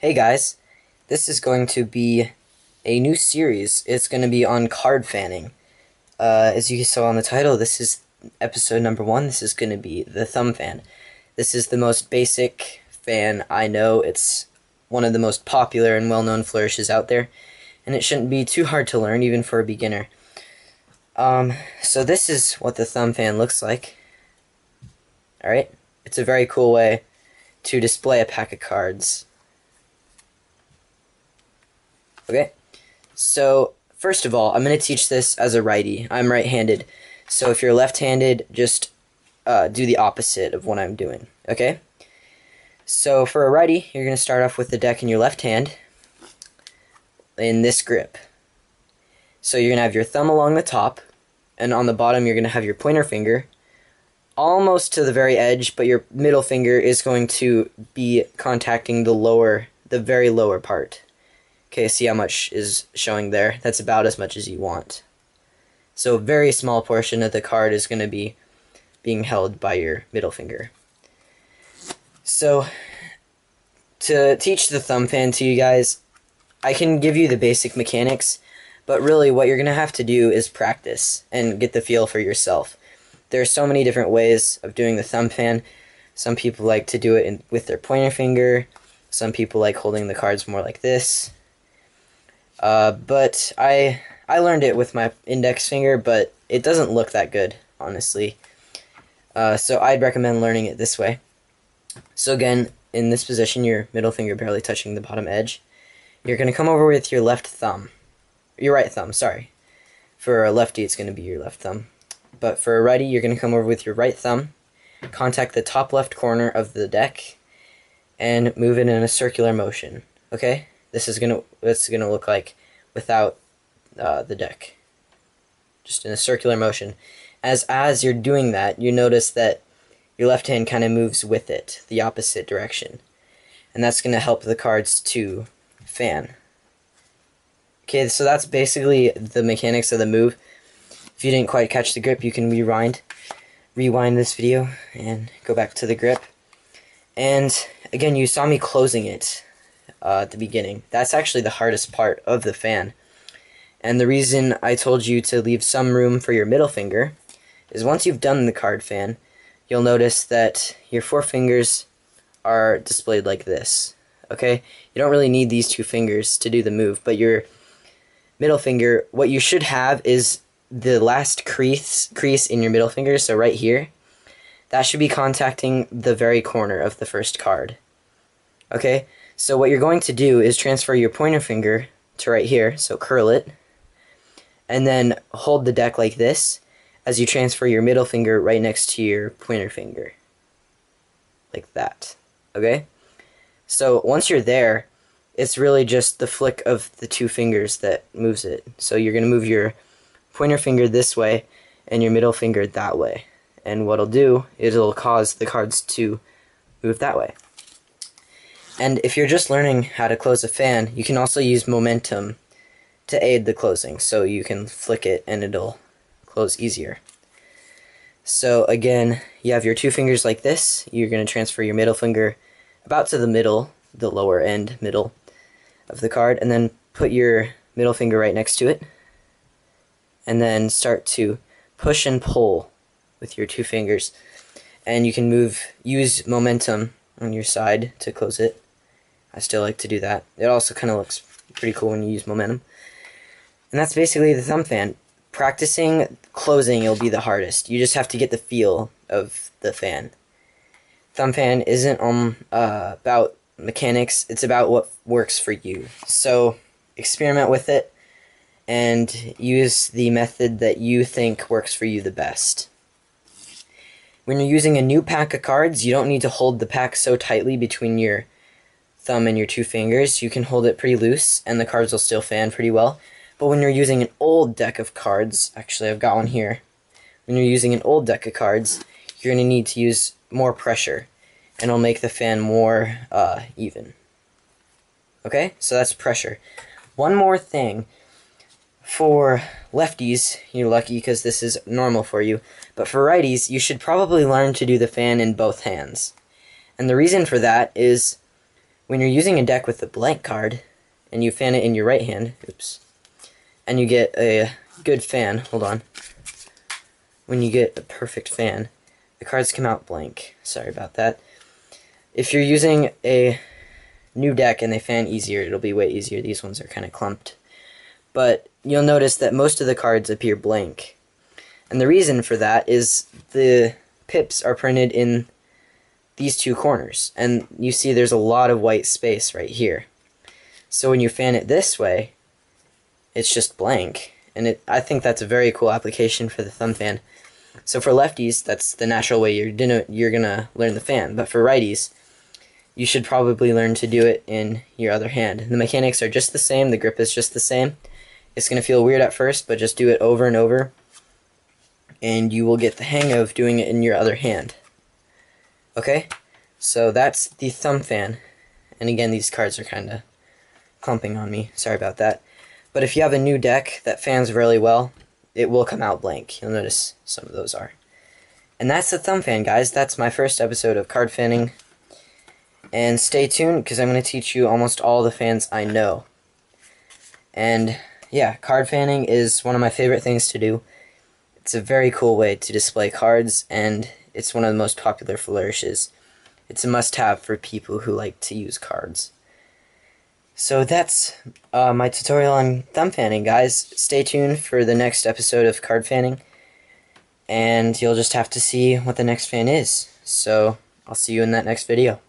Hey guys, this is going to be a new series. It's going to be on card fanning. As you saw on the title, this is episode number 1. This is going to be the thumb fan. This is the most basic fan I know. It's one of the most popular and well-known flourishes out there, and it shouldn't be too hard to learn, even for a beginner. So this is what the thumb fan looks like. Alright, it's a very cool way to display a pack of cards. Okay, so first of all, I'm going to teach this as a righty. I'm right-handed, so if you're left-handed, just do the opposite of what I'm doing, okay? So for a righty, you're going to start off with the deck in your left hand in this grip. So you're going to have your thumb along the top, and on the bottom you're going to have your pointer finger almost to the very edge, but your middle finger is going to be contacting the very lower part. Okay, see how much is showing there? That's about as much as you want. So a very small portion of the card is going to be being held by your middle finger. So, to teach the thumb fan to you guys, I can give you the basic mechanics, but really what you're going to have to do is practice and get the feel for yourself. There are so many different ways of doing the thumb fan. Some people like to do it with their pointer finger. Some people like holding the cards more like this. But I learned it with my index finger, but it doesn't look that good, honestly. So I'd recommend learning it this way. So again, in this position, your middle finger barely touching the bottom edge. You're going to come over with your left thumb. Your right thumb, sorry. For a lefty, it's going to be your left thumb. But for a righty, you're going to come over with your right thumb, contact the top left corner of the deck, and move it in a circular motion. Okay? This is gonna look like without the deck, just in a circular motion. As you're doing that, you notice that your left hand kind of moves with it, the opposite direction, and that's gonna help the cards to fan. Okay, so that's basically the mechanics of the move. If you didn't quite catch the grip, you can rewind this video and go back to the grip. And again, you saw me closing it at the beginning. That's actually the hardest part of the fan. And the reason I told you to leave some room for your middle finger is once you've done the card fan, you'll notice that your four fingers are displayed like this. Okay? You don't really need these two fingers to do the move, but your middle finger, what you should have is the last crease in your middle finger, so right here. That should be contacting the very corner of the first card. Okay? So what you're going to do is transfer your pointer finger to right here, so curl it, and then hold the deck like this as you transfer your middle finger right next to your pointer finger. Like that. Okay? So once you're there, it's really just the flick of the two fingers that moves it. So you're going to move your pointer finger this way and your middle finger that way. And what it'll do is it'll cause the cards to move that way. And if you're just learning how to close a fan, you can also use momentum to aid the closing. So you can flick it and it'll close easier. So again, you have your two fingers like this. You're going to transfer your middle finger about to the middle, the lower end middle of the card, and then put your middle finger right next to it. And then start to push and pull with your two fingers. And you can use momentum on your side to close it. I still like to do that. It also kind of looks pretty cool when you use momentum. And that's basically the thumb fan. Practicing closing will be the hardest. You just have to get the feel of the fan. Thumb fan isn't about mechanics. It's about what works for you. So experiment with it and use the method that you think works for you the best. When you're using a new pack of cards, you don't need to hold the pack so tightly between your thumb and your two fingers. You can hold it pretty loose and the cards will still fan pretty well. But when you're using an old deck of cards, actually I've got one here, when you're using an old deck of cards, you're going to need to use more pressure and it'll make the fan more even. Okay, so that's pressure. One more thing. For lefties, you're lucky because this is normal for you, but for righties, you should probably learn to do the fan in both hands. And the reason for that is when you're using a deck with a blank card, and you fan it in your right hand, oops, and you get a good fan, hold on, when you get a perfect fan, the cards come out blank. Sorry about that. If you're using a new deck and they fan easier, it'll be way easier. These ones are kind of clumped. But you'll notice that most of the cards appear blank. And the reason for that is the pips are printed in these two corners. And you see there's a lot of white space right here. So when you fan it this way, it's just blank. And I think that's a very cool application for the thumb fan. So for lefties, that's the natural way you're gonna learn the fan. But for righties, you should probably learn to do it in your other hand. The mechanics are just the same, the grip is just the same. It's gonna feel weird at first, but just do it over and over, and you will get the hang of doing it in your other hand. Okay? So that's the thumb fan. And again, these cards are kinda clumping on me. Sorry about that. But if you have a new deck that fans really well, it will come out blank. You'll notice some of those are. And that's the thumb fan, guys. That's my first episode of card fanning. And stay tuned, because I'm going to teach you almost all the fans I know. And yeah, card fanning is one of my favorite things to do. It's a very cool way to display cards, and it's one of the most popular flourishes. It's a must-have for people who like to use cards. So that's my tutorial on thumb fanning, guys. Stay tuned for the next episode of card fanning, and you'll just have to see what the next fan is. So I'll see you in that next video.